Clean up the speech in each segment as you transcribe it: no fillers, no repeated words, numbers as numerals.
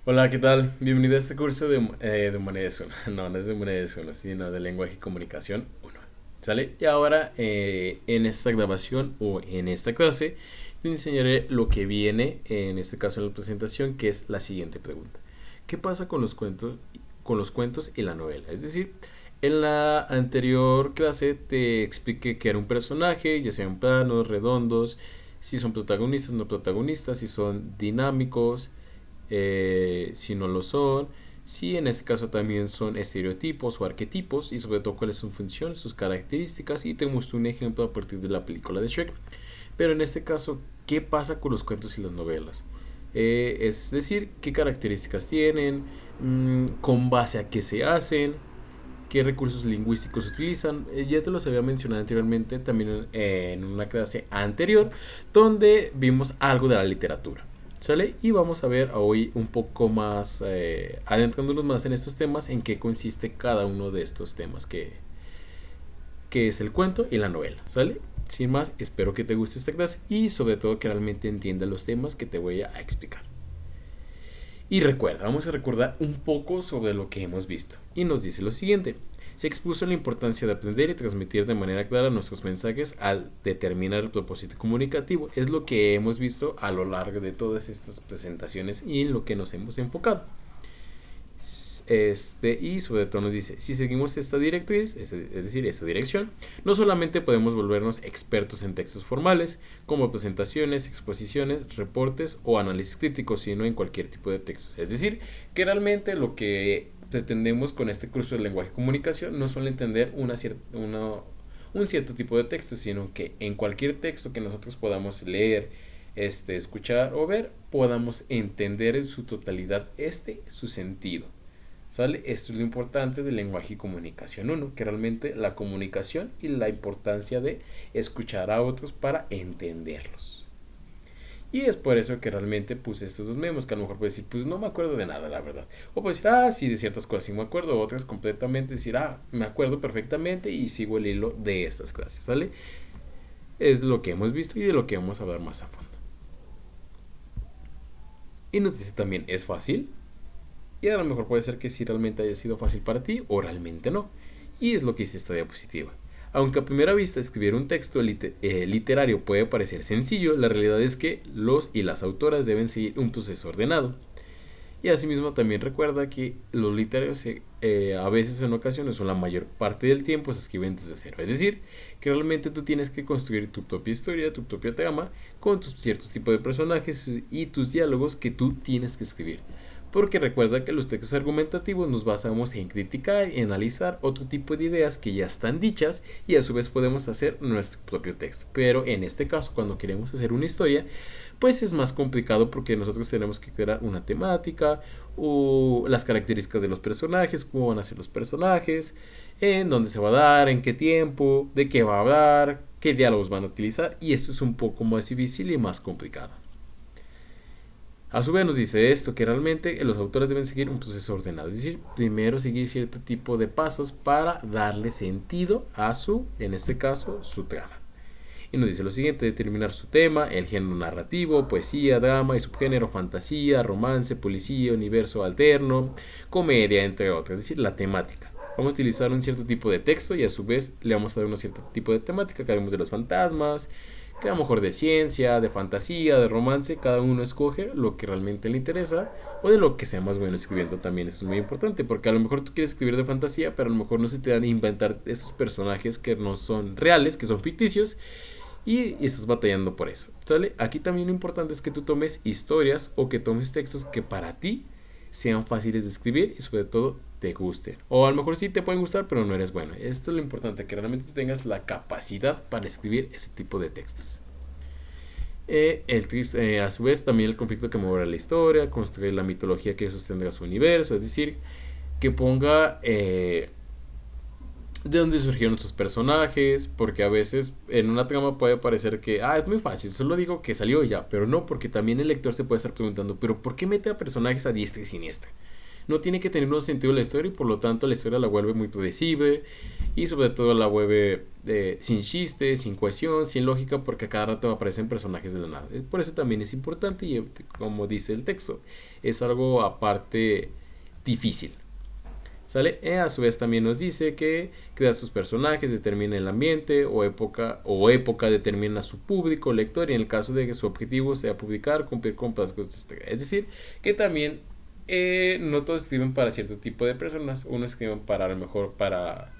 Hola, ¿qué tal? Bienvenido a este curso de Humanidades 1. No, no es de Humanidades 1, sino de Lenguaje y Comunicación 1. ¿Sale? Y ahora, en esta grabación o en esta clase, te enseñaré lo que viene, en este caso en la presentación, que es la siguiente pregunta. ¿Qué pasa con los cuentos y la novela? Es decir, en la anterior clase te expliqué que era un personaje, ya sean planos, redondos, si son protagonistas, no protagonistas, si son dinámicos, si no lo son, si en este caso también son estereotipos o arquetipos y sobre todo cuál es su función, sus características, y te muestro un ejemplo a partir de la película de Shrek. Pero en este caso, ¿qué pasa con los cuentos y las novelas? Es decir, qué características tienen, con base a qué se hacen, qué recursos lingüísticos utilizan. Ya te los había mencionado anteriormente también en una clase anterior donde vimos algo de la literatura. ¿Sale? Y vamos a ver hoy un poco más, adentrándonos más en estos temas, en qué consiste cada uno de estos temas que es el cuento y la novela. ¿Sale? Sin más, espero que te guste esta clase y sobre todo que realmente entiendas los temas que te voy a explicar. Y recuerda, vamos a recordar un poco sobre lo que hemos visto. Y nos dice lo siguiente. Se expuso la importancia de aprender y transmitir de manera clara nuestros mensajes al determinar el propósito comunicativo. Es lo que hemos visto a lo largo de todas estas presentaciones y en lo que nos hemos enfocado. Y sobre todo nos dice, si seguimos esta directriz, es decir, esta dirección, no solamente podemos volvernos expertos en textos formales, como presentaciones, exposiciones, reportes o análisis crítico, sino en cualquier tipo de textos. Es decir, que realmente lo que pretendemos con este curso de lenguaje y comunicación no es solo entender un cierto tipo de texto, sino que en cualquier texto que nosotros podamos leer, escuchar o ver, podamos entender en su totalidad su sentido. ¿Sale? Esto es lo importante del lenguaje y comunicación 1, que realmente la comunicación y la importancia de escuchar a otros para entenderlos. Y es por eso que realmente puse estos dos memos, que a lo mejor puedes decir, pues no me acuerdo de nada, la verdad. O puedes decir, sí, de ciertas cosas sí me acuerdo, otras completamente decir, me acuerdo perfectamente y sigo el hilo de estas clases, ¿sale? Es lo que hemos visto y de lo que vamos a hablar más a fondo. Y nos dice también, ¿es fácil? Y a lo mejor puede ser que sí realmente haya sido fácil para ti o realmente no. Y es lo que dice esta diapositiva. Aunque a primera vista escribir un texto literario puede parecer sencillo, la realidad es que los y las autoras deben seguir un proceso ordenado. Y asimismo también recuerda que los literarios a veces en ocasiones o la mayor parte del tiempo se escriben desde cero. Es decir, que realmente tú tienes que construir tu propia historia, tu propia trama, con tus ciertos tipos de personajes y tus diálogos que tú tienes que escribir. Porque recuerda que los textos argumentativos nos basamos en criticar y analizar otro tipo de ideas que ya están dichas y a su vez podemos hacer nuestro propio texto. Pero en este caso, cuando queremos hacer una historia, pues es más complicado porque nosotros tenemos que crear una temática o las características de los personajes, cómo van a ser los personajes, en dónde se va a dar, en qué tiempo, de qué va a hablar, qué diálogos van a utilizar, y esto es un poco más difícil y más complicado. A su vez nos dice esto, que realmente los autores deben seguir un proceso ordenado, es decir, primero seguir cierto tipo de pasos para darle sentido a en este caso, su trama. Y nos dice lo siguiente, determinar su tema, el género narrativo, poesía, drama y subgénero, fantasía, romance, policía, universo alterno, comedia, entre otras, es decir, la temática. Vamos a utilizar un cierto tipo de texto y a su vez le vamos a dar un cierto tipo de temática, que hablemos de los fantasmas, que a lo mejor de ciencia, de fantasía, de romance, cada uno escoge lo que realmente le interesa o de lo que sea más bueno escribiendo también. Eso es muy importante porque a lo mejor tú quieres escribir de fantasía, pero a lo mejor no se te dan a inventar estos personajes que no son reales, que son ficticios y estás batallando por eso, ¿sale? Aquí también lo importante es que tú tomes historias o que tomes textos que para ti sean fáciles de escribir y sobre todo te gusten. O a lo mejor sí te pueden gustar, pero no eres bueno. Esto es lo importante, que realmente tú tengas la capacidad para escribir ese tipo de textos. A su vez también el conflicto que moverá la historia, construir la mitología que sostendrá su universo, es decir, que ponga de dónde surgieron sus personajes, porque a veces en una trama puede parecer que es muy fácil, solo digo que salió ya, pero no, porque también el lector se puede estar preguntando, pero ¿por qué mete a personajes a diestra y siniestra? No tiene que tener un sentido la historia y por lo tanto la historia la vuelve muy predecible y sobre todo la vuelve sin chiste, sin cohesión, sin lógica, porque a cada rato aparecen personajes de la nada. Por eso también es importante y como dice el texto, es algo aparte difícil. ¿Sale? A su vez también nos dice que crea sus personajes, determina el ambiente o época determina su público, lector, y en el caso de que su objetivo sea publicar, cumplir con las cosas. Es decir, que también no todos escriben para cierto tipo de personas, unos escriben para a lo mejor para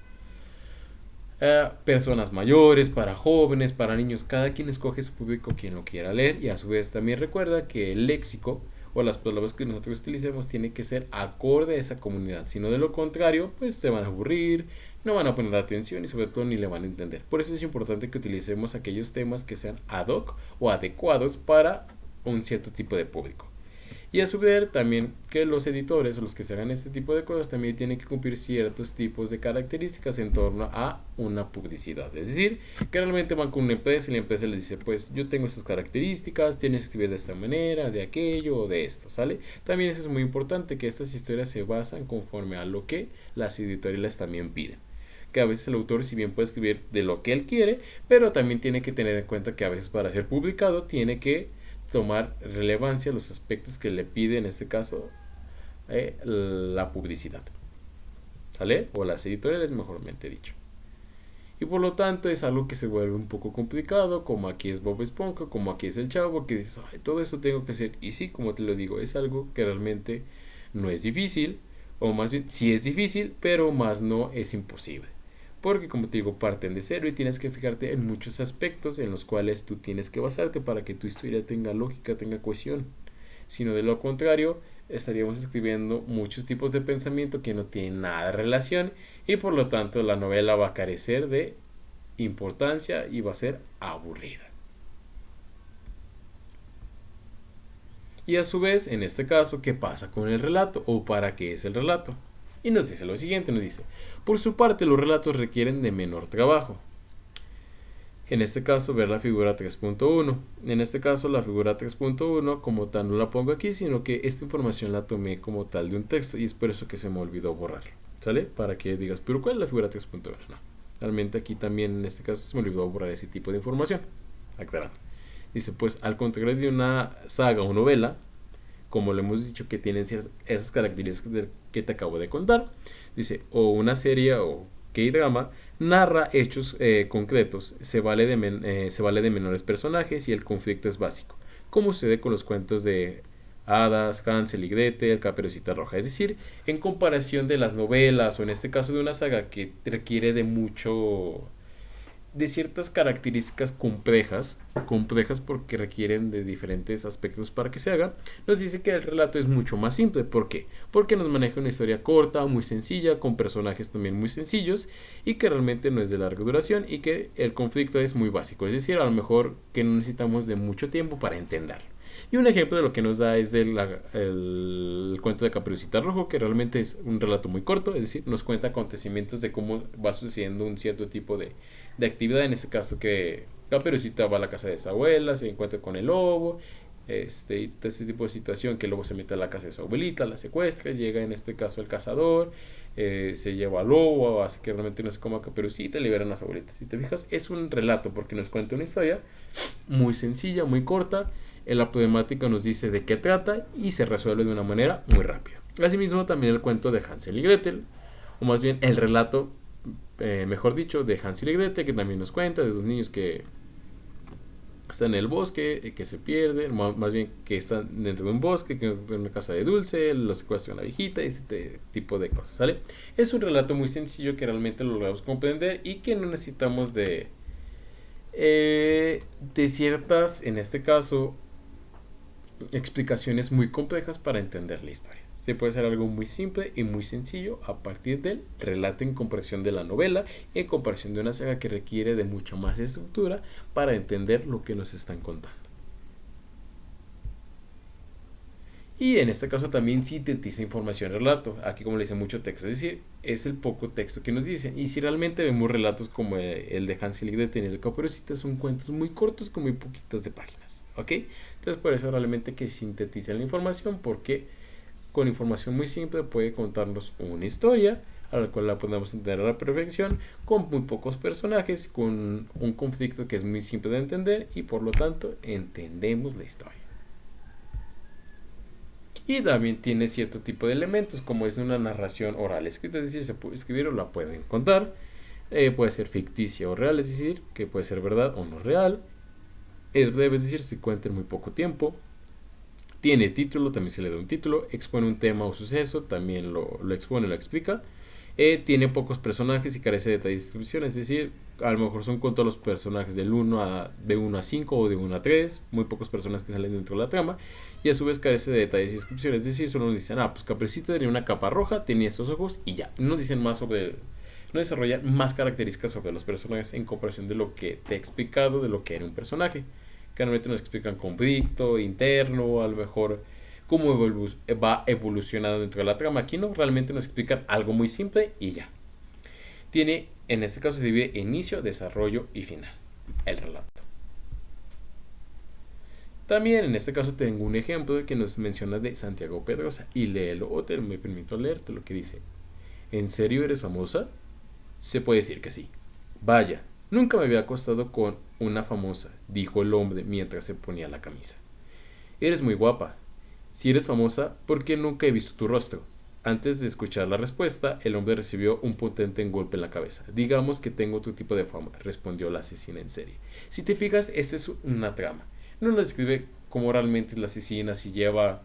personas mayores, para jóvenes, para niños, cada quien escoge su público quien lo quiera leer y a su vez también recuerda que el léxico o las palabras que nosotros utilicemos tienen que ser acorde a esa comunidad, si no de lo contrario pues se van a aburrir, no van a poner atención y sobre todo ni le van a entender. Por eso es importante que utilicemos aquellos temas que sean ad hoc o adecuados para un cierto tipo de público. Y a su vez también que los editores o los que se hagan este tipo de cosas también tienen que cumplir ciertos tipos de características en torno a una publicidad. Es decir, que realmente van con una empresa y la empresa les dice, pues yo tengo estas características, tienes que escribir de esta manera, de aquello o de esto, ¿sale? También eso es muy importante, que estas historias se basan conforme a lo que las editoriales también piden. Que a veces el autor si bien puede escribir de lo que él quiere, pero también tiene que tener en cuenta que a veces para ser publicado tiene que tomar relevancia los aspectos que le pide en este caso la publicidad, ¿sale? O las editoriales mejormente dicho, y por lo tanto es algo que se vuelve un poco complicado, como aquí es Bob Esponja, como aquí es el Chavo, que dices, todo eso tengo que hacer, y sí, como te lo digo, es algo que realmente no es difícil, o más bien sí es difícil, pero más no es imposible. Porque como te digo, parten de cero y tienes que fijarte en muchos aspectos en los cuales tú tienes que basarte para que tu historia tenga lógica, tenga cohesión. Si no, de lo contrario, estaríamos escribiendo muchos tipos de pensamiento que no tienen nada de relación y por lo tanto la novela va a carecer de importancia y va a ser aburrida. Y a su vez, en este caso, ¿qué pasa con el relato? ¿O para qué es el relato? Y nos dice lo siguiente, nos dice, por su parte los relatos requieren de menor trabajo. En este caso ver la figura 3.1. En este caso la figura 3.1 como tal no la pongo aquí, sino que esta información la tomé como tal de un texto y es por eso que se me olvidó borrarlo. ¿Sale? Para que digas, pero ¿cuál es la figura 3.1? No, realmente aquí también en este caso se me olvidó borrar ese tipo de información. Aclarando. Dice, pues al contrario de una saga o novela, como lo hemos dicho que tienen esas características que te acabo de contar, dice, o una serie o K-drama narra hechos concretos, se vale de menores personajes y el conflicto es básico, como sucede con los cuentos de hadas, Hansel y Gretel, Caperucita Roja. Es decir, en comparación de las novelas o en este caso de una saga que requiere de ciertas características complejas porque requieren de diferentes aspectos para que se haga, nos dice que el relato es mucho más simple. ¿Por qué? Porque nos maneja una historia corta, muy sencilla, con personajes también muy sencillos y que realmente no es de larga duración y que el conflicto es muy básico, es decir, a lo mejor que no necesitamos de mucho tiempo para entenderlo. Y un ejemplo de lo que nos da es el cuento de Caperucita Rojo, que realmente es un relato muy corto, es decir, nos cuenta acontecimientos de cómo va sucediendo un cierto tipo de actividad, en este caso que Caperucita va a la casa de su abuela, se encuentra con el lobo, y este tipo de situación, que el lobo se mete a la casa de su abuelita, la secuestra, llega en este caso el cazador, se lleva al lobo, hace que realmente no se coma Caperucita y liberan a su abuelita. Si te fijas, es un relato porque nos cuenta una historia muy sencilla, muy corta, la problemática nos dice de qué trata y se resuelve de una manera muy rápida. Asimismo también el cuento de Hansel y Gretel, o más bien el relato mejor dicho, de Hansel y Gretel, que también nos cuenta de dos niños que están en el bosque, que se pierden, más bien que están dentro de un bosque, que en una casa de dulce, los secuestran a la viejita y este tipo de cosas, ¿sale? Es un relato muy sencillo que realmente lo logramos comprender y que no necesitamos de ciertas, en este caso, explicaciones muy complejas para entender la historia. Se puede hacer algo muy simple y muy sencillo a partir del relato en comparación de la novela y en comparación de una saga que requiere de mucha más estructura para entender lo que nos están contando. Y en este caso también sintetiza información relato. Aquí como le dice mucho texto, es decir, es el poco texto que nos dice. Y si realmente vemos relatos como el de Hansel y Gretel y el Caperucita, son cuentos muy cortos con muy poquitas de páginas, ¿ok? Entonces por eso realmente que sintetiza la información porque con información muy simple puede contarnos una historia a la cual la podemos entender a la perfección, con muy pocos personajes, con un conflicto que es muy simple de entender y por lo tanto entendemos la historia. Y también tiene cierto tipo de elementos, como es una narración oral escrita, es decir, se puede escribir o la pueden contar. Puede ser ficticia o real, es decir, que puede ser verdad o no real. Es breve, es decir, se cuenta en muy poco tiempo. Tiene título, también se le da un título. Expone un tema o suceso, también lo expone, lo explica. Tiene pocos personajes y carece de detalles y descripción, es decir, a lo mejor son con todos los personajes de 1 a 5 o de 1 a 3, muy pocos personajes que salen dentro de la trama, y a su vez carece de detalles y descripciones, es decir, solo nos dicen, pues Caperucita tenía una capa roja, tenía estos ojos y ya, no nos dicen más sobre, no desarrollan más características sobre los personajes en comparación de lo que te he explicado de lo que era un personaje. Generalmente nos explican conflicto interno, a lo mejor cómo va evolucionando dentro de la trama. Aquí no, realmente nos explican algo muy simple y ya. Tiene, en este caso se divide inicio, desarrollo y final, el relato. También en este caso tengo un ejemplo que nos menciona de Santiago Pedrosa y léelo o me permito leerte lo que dice. ¿En serio eres famosa? Se puede decir que sí. Vaya, nunca me había acostado con una famosa, dijo el hombre mientras se ponía la camisa. Eres muy guapa. Si eres famosa, ¿por qué nunca he visto tu rostro? Antes de escuchar la respuesta, el hombre recibió un potente golpe en la cabeza. Digamos que tengo otro tipo de fama, respondió la asesina en serie. Si te fijas, esta es una trama. No nos describe cómo realmente es la asesina, si lleva...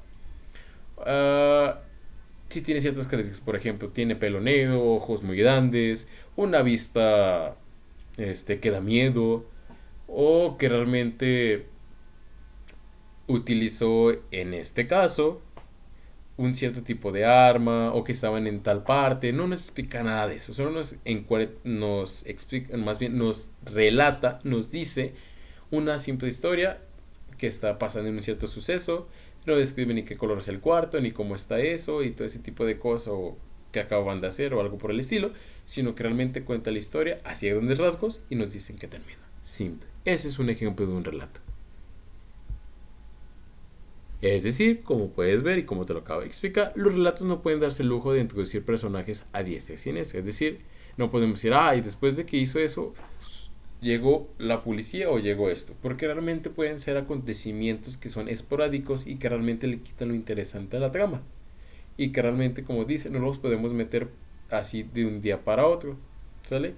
si tiene ciertas características, por ejemplo, tiene pelo negro, ojos muy grandes, una vista que da miedo, o que realmente utilizó en este caso un cierto tipo de arma o que estaban en tal parte. No nos explica nada de eso, solo nos explica, más bien nos relata, nos dice una simple historia que está pasando en un cierto suceso. No describe ni qué color es el cuarto, ni cómo está eso y todo ese tipo de cosas o que acaban de hacer o algo por el estilo, sino que realmente cuenta la historia así a grandes rasgos y nos dicen que termina. Simple. Ese es un ejemplo de un relato. Es decir, como puedes ver y como te lo acabo de explicar, los relatos no pueden darse el lujo de introducir personajes a diestra y siniestra. Es decir, no podemos decir, y después de que hizo eso, llegó la policía o llegó esto. Porque realmente pueden ser acontecimientos que son esporádicos y que realmente le quitan lo interesante a la trama. Y que realmente, como dice, no los podemos meter así de un día para otro. ¿Sale?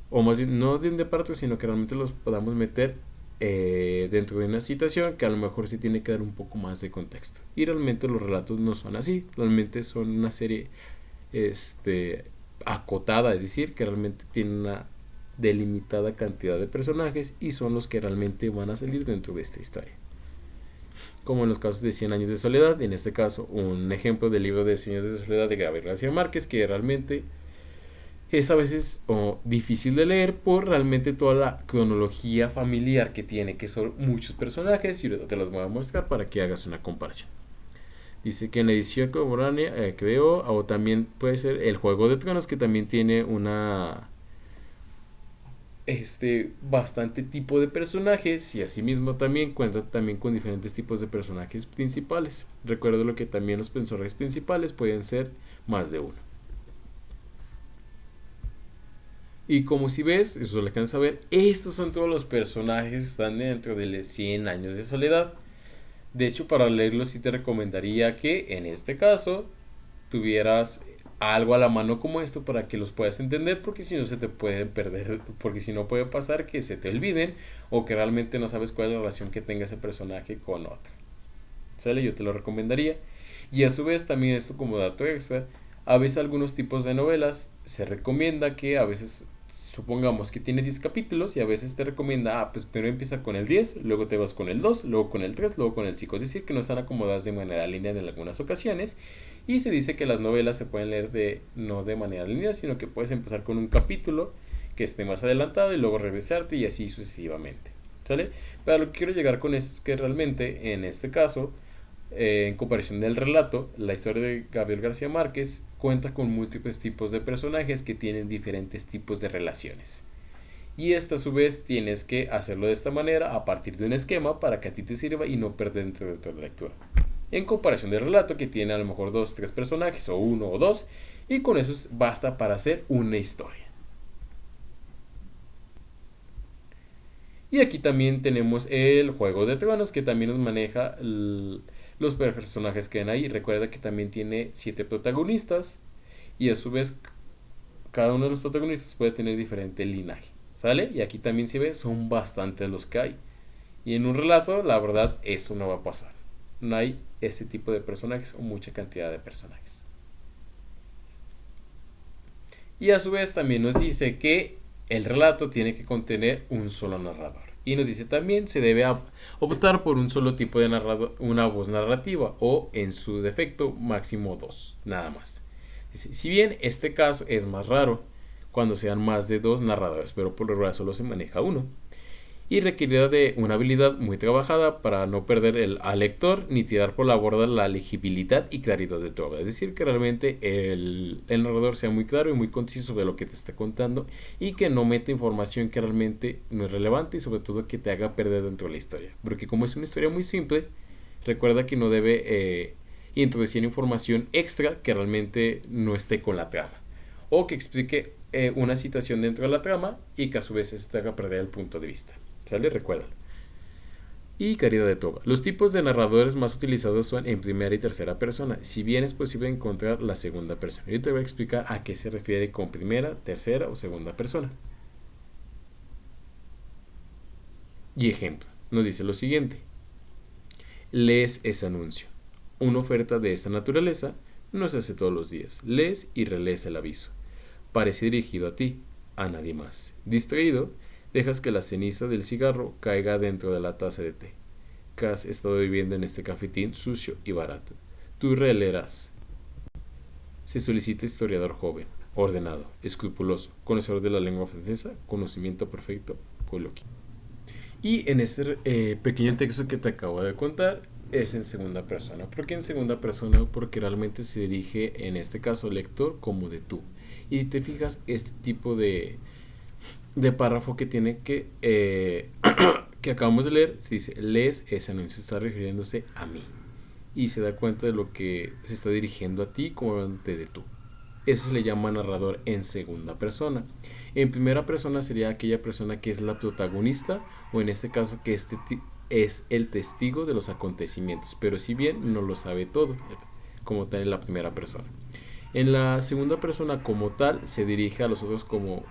O más bien, no de un día para otro, sino que realmente los podamos meter dentro de una situación que a lo mejor sí tiene que dar un poco más de contexto. Y realmente los relatos no son así, realmente son una serie acotada, es decir, que realmente tiene una delimitada cantidad de personajes y son los que realmente van a salir dentro de esta historia. Como en los casos de 100 años de soledad, en este caso un ejemplo del libro de 100 años de soledad de Gabriel García Márquez, que realmente es a veces difícil de leer por realmente toda la cronología familiar que tiene, que son muchos personajes, y ahorita te los voy a mostrar para que hagas una comparación. Dice que en la edición contemporánea creo, o también puede ser el Juego de Tronos, que también tiene una bastante tipo de personajes, y asimismo también cuenta también con diferentes tipos de personajes principales. Recuerdo lo que también los personajes principales pueden ser más de uno. Y como si ves, eso lo alcanza a ver, estos son todos los personajes que están dentro de 100 años de soledad. De hecho, para leerlos sí te recomendaría que en este caso tuvieras algo a la mano como esto para que los puedas entender, porque si no se te pueden perder, porque si no puede pasar que se te olviden o que realmente no sabes cuál es la relación que tenga ese personaje con otro. ¿Sale? Yo te lo recomendaría. Y a su vez también esto como dato extra, a veces algunos tipos de novelas se recomienda que a veces, supongamos que tiene 10 capítulos y a veces te recomienda, pues primero empieza con el 10, luego te vas con el 2, luego con el 3, luego con el 5. Es decir, que no están acomodadas de manera lineal en algunas ocasiones. Y se dice que las novelas se pueden leer no de manera lineal, sino que puedes empezar con un capítulo que esté más adelantado y luego regresarte y así sucesivamente. ¿Sale? Pero lo que quiero llegar con esto es que realmente en este caso, en comparación del relato, la historia de Gabriel García Márquez cuenta con múltiples tipos de personajes que tienen diferentes tipos de relaciones. Y esto a su vez tienes que hacerlo de esta manera a partir de un esquema para que a ti te sirva y no perder dentro de tu lectura. en comparación del relato que tiene a lo mejor 2, 3 personajes o 1 o 2, y con eso basta para hacer una historia. Y aquí también tenemos el Juego de Tronos, que también nos maneja los personajes que ven ahí. Recuerda que también tiene 7 protagonistas y a su vez cada uno de los protagonistas puede tener diferente linaje, ¿sale? Y aquí también se ve, son bastantes los que hay. Y en un relato, la verdad, eso no va a pasar. No hay este tipo de personajes o mucha cantidad de personajes. Y a su vez también nos dice que el relato tiene que contener un solo narrador. Y nos dice también se debe optar por un solo tipo de narrador, una voz narrativa, o en su defecto máximo 2, nada más. Dice, si bien este caso es más raro cuando sean más de 2 narradores, pero por lo general solo se maneja uno, y requerirá de una habilidad muy trabajada para no perder al lector ni tirar por la borda la legibilidad y claridad de tu obra. Es decir, que realmente el narrador sea muy claro y muy conciso sobre lo que te está contando y que no meta información que realmente no es relevante y sobre todo que te haga perder dentro de la historia. Porque como es una historia muy simple, recuerda que no debe introducir información extra que realmente no esté con la trama o que explique una situación dentro de la trama y que a su vez eso te haga perder el punto de vista. ¿Sale? Recuérdalo. Y Caridad de Toba. Los tipos de narradores más utilizados son en primera y tercera persona, si bien es posible encontrar la segunda persona. Yo te voy a explicar a qué se refiere con primera, tercera o segunda persona. Y ejemplo, nos dice lo siguiente. Lees ese anuncio. Una oferta de esta naturaleza no se hace todos los días. Lees y relees el aviso. Parece dirigido a ti, a nadie más. Distraído, dejas que la ceniza del cigarro caiga dentro de la taza de té que has estado viviendo en este cafetín sucio y barato. Tú releerás. Se solicita historiador joven, ordenado, escrupuloso, conocedor de la lengua francesa, conocimiento perfecto, coloquio. Y en este pequeño texto que te acabo de contar es en segunda persona. ¿Por qué en segunda persona? Porque realmente se dirige en este caso al lector como de tú. Y si te fijas, este tipo de párrafo que tiene que acabamos de leer, se dice, lees ese anuncio, está refiriéndose a mí. Y se da cuenta de lo que se está dirigiendo a ti como de tú. Eso se le llama narrador en segunda persona. En primera persona sería aquella persona que es la protagonista, o en este caso que es el testigo de los acontecimientos, pero si bien no lo sabe todo, como tal en la primera persona. En la segunda persona como tal se dirige a los otros como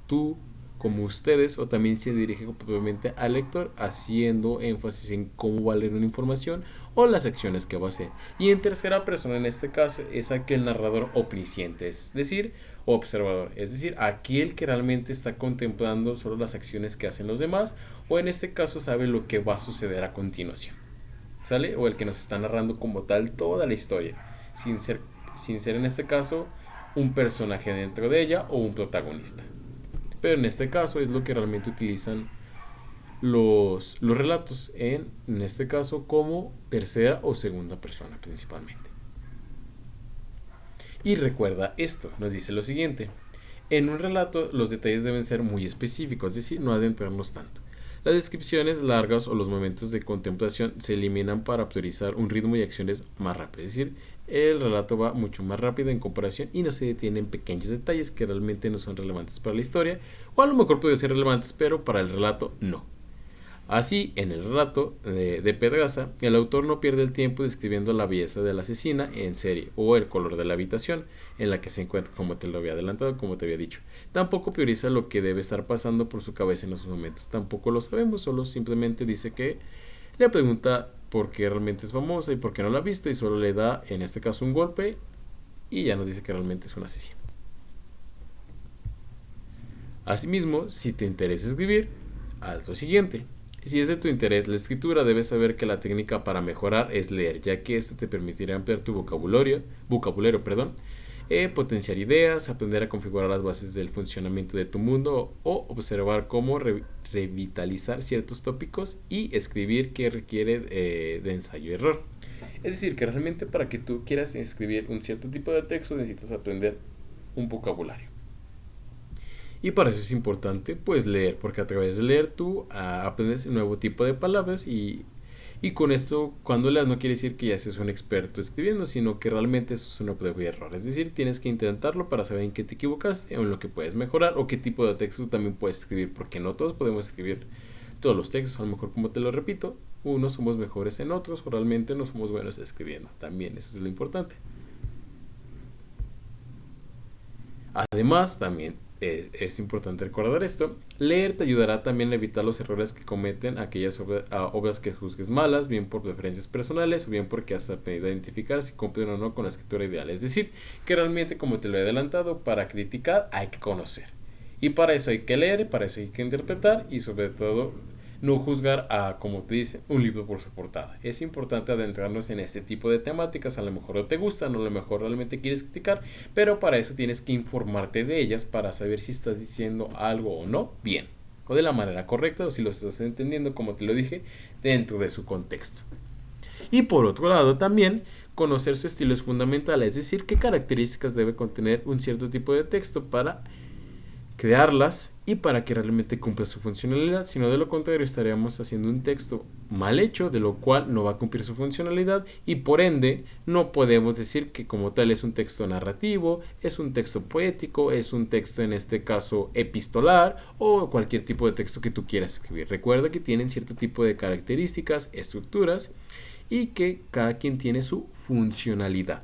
tú, como ustedes, o también se dirige propiamente al lector haciendo énfasis en cómo va a leer una información o las acciones que va a hacer. Y en tercera persona en este caso es aquel narrador omnisciente, es decir, observador, es decir, aquel que realmente está contemplando solo las acciones que hacen los demás, o en este caso sabe lo que va a suceder a continuación, ¿sale? O el que nos está narrando como tal toda la historia, sin ser en este caso un personaje dentro de ella o un protagonista. Pero en este caso es lo que realmente utilizan los relatos en este caso como tercera o segunda persona principalmente. Y recuerda esto, nos dice lo siguiente. En un relato los detalles deben ser muy específicos, es decir, no adentrarnos tanto. Las descripciones largas o los momentos de contemplación se eliminan para priorizar un ritmo y acciones más rápidos, es decir, el relato va mucho más rápido en comparación y no se detiene en pequeños detalles que realmente no son relevantes para la historia, o a lo mejor pueden ser relevantes, pero para el relato no. Así, en el relato de Pedraza, el autor no pierde el tiempo describiendo la belleza de la asesina en serie o el color de la habitación en la que se encuentra, como te lo había adelantado, como te había dicho. Tampoco prioriza lo que debe estar pasando por su cabeza en esos momentos. Tampoco lo sabemos, solo simplemente dice que le pregunta por qué realmente es famosa y por qué no la ha visto, y solo le da, en este caso, un golpe y ya nos dice que realmente es un asesino. Asimismo, si te interesa escribir, haz lo siguiente. Si es de tu interés la escritura, debes saber que la técnica para mejorar es leer, ya que esto te permitirá ampliar tu vocabulario, potenciar ideas, aprender a configurar las bases del funcionamiento de tu mundo o observar cómo revitalizar ciertos tópicos y escribir que requiere de ensayo y error. Es decir, que realmente para que tú quieras escribir un cierto tipo de texto necesitas aprender un vocabulario. Y para eso es importante pues leer, porque a través de leer tú aprendes un nuevo tipo de palabras y Y con esto, cuando leas, no quiere decir que ya seas un experto escribiendo, sino que realmente eso es una prueba y error. Es decir, tienes que intentarlo para saber en qué te equivocaste, o en lo que puedes mejorar, o qué tipo de texto también puedes escribir, porque no todos podemos escribir todos los textos. A lo mejor, como te lo repito, unos somos mejores en otros, o realmente no somos buenos escribiendo. También eso es lo importante. Además, también es importante recordar esto. Leer te ayudará también a evitar los errores que cometen aquellas obras que juzgues malas, bien por preferencias personales o bien porque has aprendido a identificar si cumplen o no con la escritura ideal. Es decir, que realmente, como te lo he adelantado, para criticar hay que conocer. Y para eso hay que leer, para eso hay que interpretar y sobre todo no juzgar a, como te dice, un libro por su portada. Es importante adentrarnos en este tipo de temáticas. A lo mejor no te gustan, o a lo mejor realmente quieres criticar, pero para eso tienes que informarte de ellas para saber si estás diciendo algo o no bien, o de la manera correcta, o si lo estás entendiendo, como te lo dije, dentro de su contexto. Y por otro lado también, conocer su estilo es fundamental, es decir, qué características debe contener un cierto tipo de texto para crearlas y para que realmente cumpla su funcionalidad. Si no, de lo contrario, estaríamos haciendo un texto mal hecho, de lo cual no va a cumplir su funcionalidad, y por ende no podemos decir que como tal es un texto narrativo, es un texto poético, es un texto en este caso epistolar o cualquier tipo de texto que tú quieras escribir. Recuerda que tienen cierto tipo de características, estructuras, y que cada quien tiene su funcionalidad.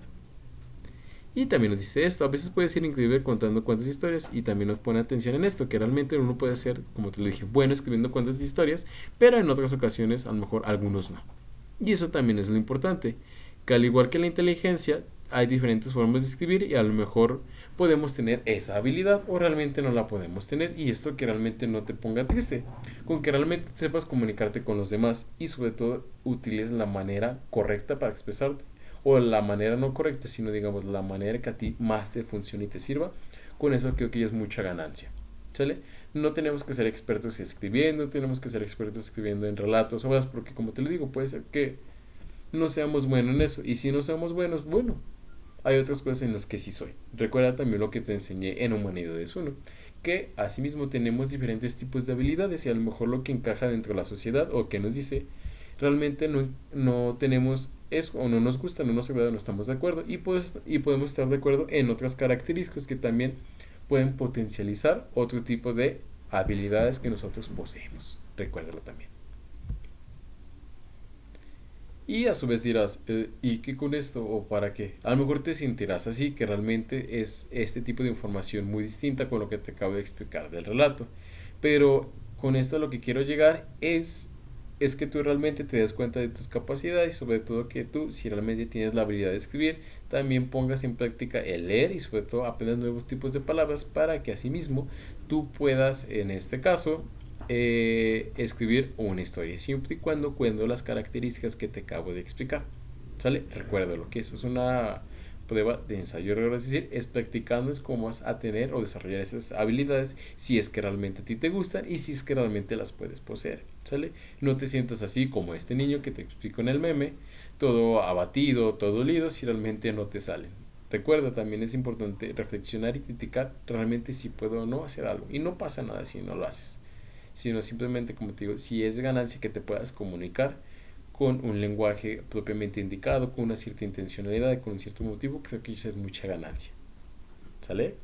Y también nos dice esto, a veces puede ser increíble contando cuentos de historias, y también nos pone atención en esto, que realmente uno puede ser, como te lo dije, bueno escribiendo cuentos de historias, pero en otras ocasiones a lo mejor algunos no. Y eso también es lo importante, que al igual que la inteligencia, hay diferentes formas de escribir y a lo mejor podemos tener esa habilidad o realmente no la podemos tener, y esto que realmente no te ponga triste, con que realmente sepas comunicarte con los demás y sobre todo utilices la manera correcta para expresarte, o la manera no correcta, sino digamos la manera que a ti más te funcione y te sirva. Con eso creo que ya es mucha ganancia. ¿Sale? No tenemos que ser expertos escribiendo, tenemos que ser expertos escribiendo en relatos, obras, porque como te lo digo, puede ser que no seamos buenos en eso. Y si no somos buenos, bueno, hay otras cosas en las que sí soy. Recuerda también lo que te enseñé en Humanidades 1, que asimismo tenemos diferentes tipos de habilidades y a lo mejor lo que encaja dentro de la sociedad o que nos dice realmente no tenemos eso, o no nos gusta, no nos agrada, no estamos de acuerdo, y podemos estar de acuerdo en otras características que también pueden potencializar otro tipo de habilidades que nosotros poseemos. Recuérdalo también. Y a su vez dirás, ¿y qué con esto? ¿O para qué? A lo mejor te sentirás así, que realmente es este tipo de información muy distinta con lo que te acabo de explicar del relato. Pero con esto lo que quiero llegar es que tú realmente te des cuenta de tus capacidades y sobre todo que tú, si realmente tienes la habilidad de escribir, también pongas en práctica el leer y sobre todo aprendas nuevos tipos de palabras para que asimismo tú puedas, en este caso, escribir una historia, siempre y cuando las características que te acabo de explicar. ¿Sale? Recuérdalo, que eso es una prueba de ensayo error, es decir, es practicando, es cómo vas a tener o desarrollar esas habilidades si es que realmente a ti te gustan y si es que realmente las puedes poseer. ¿Sale? No te sientas así como este niño que te explico en el meme, todo abatido, todo dolido, si realmente no te salen. Recuerda, también es importante reflexionar y criticar realmente si puedo o no hacer algo. Y no pasa nada si no lo haces, sino simplemente, como te digo, si es ganancia que te puedas comunicar con un lenguaje propiamente indicado, con una cierta intencionalidad, con un cierto motivo, creo que eso es mucha ganancia. ¿Sale?